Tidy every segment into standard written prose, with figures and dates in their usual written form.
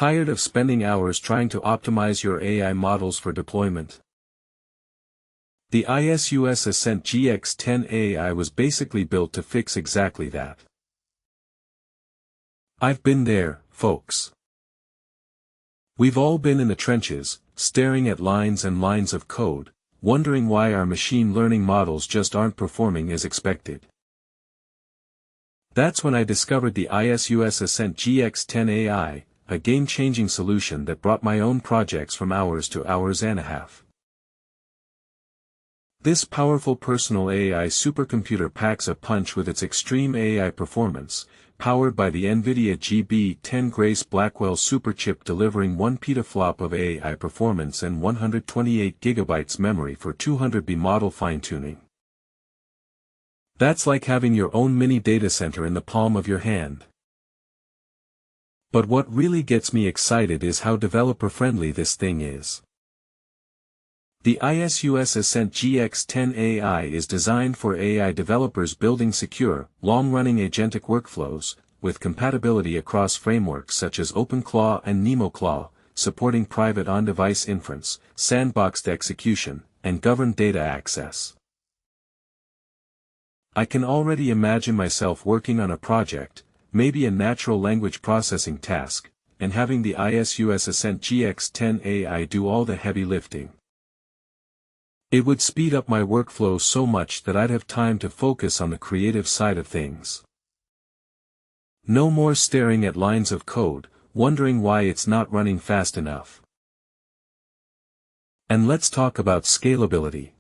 Tired of spending hours trying to optimize your AI models for deployment? The ASUS Ascent GX10 AI was basically built to fix exactly that. I've been there, folks. We've all been in the trenches, staring at lines and lines of code, wondering why our machine learning models just aren't performing as expected. That's when I discovered the ASUS Ascent GX10 AI, a game-changing solution that brought my own projects from hours to hours and a half. This powerful personal AI supercomputer packs a punch with its extreme AI performance, powered by the NVIDIA GB10 Grace Blackwell Superchip, delivering 1 petaFLOP of AI performance and 128 GB memory for 200B model fine-tuning. That's like having your own mini data center in the palm of your hand. But what really gets me excited is how developer-friendly this thing is. The ASUS Ascent GX10 AI is designed for AI developers building secure, long-running agentic workflows, with compatibility across frameworks such as OpenClaw and NemoClaw, supporting private on-device inference, sandboxed execution, and governed data access. I can already imagine myself working on a project, maybe a natural language processing task, and having the ASUS Ascent GX10 AI do all the heavy lifting. It would speed up my workflow so much that I'd have time to focus on the creative side of things. No more staring at lines of code, wondering why it's not running fast enough. And let's talk about scalability.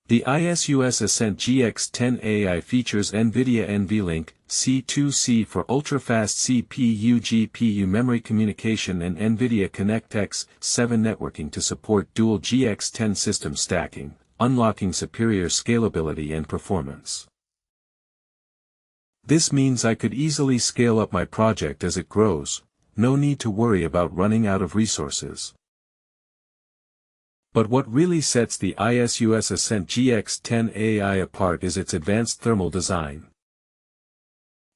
The ASUS Ascent GX10 AI features NVIDIA NVLink C2C for ultra-fast CPU-GPU memory communication and NVIDIA ConnectX 7 networking to support dual GX10 system stacking, unlocking superior scalability and performance. This means I could easily scale up my project as it grows, no need to worry about running out of resources. But what really sets the ASUS Ascent GX10 AI apart is its advanced thermal design.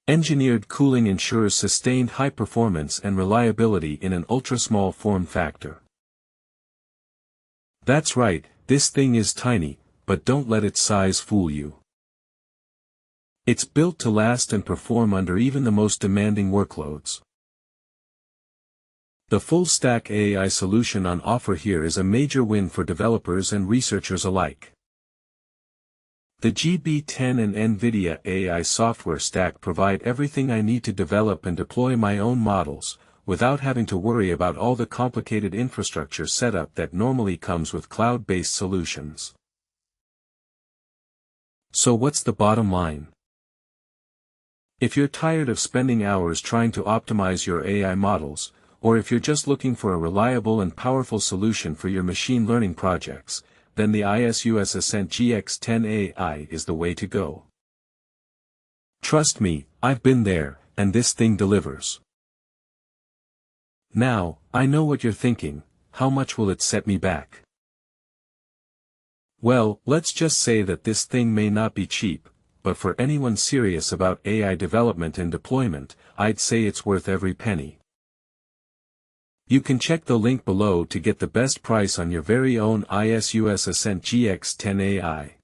Engineered cooling ensures sustained high performance and reliability in an ultra-small form factor. That's right, this thing is tiny, but don't let its size fool you. It's built to last and perform under even the most demanding workloads. The full-stack AI solution on offer here is a major win for developers and researchers alike. The GB10 and NVIDIA AI software stack provide everything I need to develop and deploy my own models, without having to worry about all the complicated infrastructure setup that normally comes with cloud-based solutions. So what's the bottom line? If you're tired of spending hours trying to optimize your AI models, or if you're just looking for a reliable and powerful solution for your machine learning projects, then the ASUS Ascent GX10 AI is the way to go. Trust me, I've been there, and this thing delivers. Now, I know what you're thinking, how much will it set me back? Well, let's just say that this thing may not be cheap, but for anyone serious about AI development and deployment, I'd say it's worth every penny. You can check the link below to get the best price on your very own ASUS Ascent GX10 AI.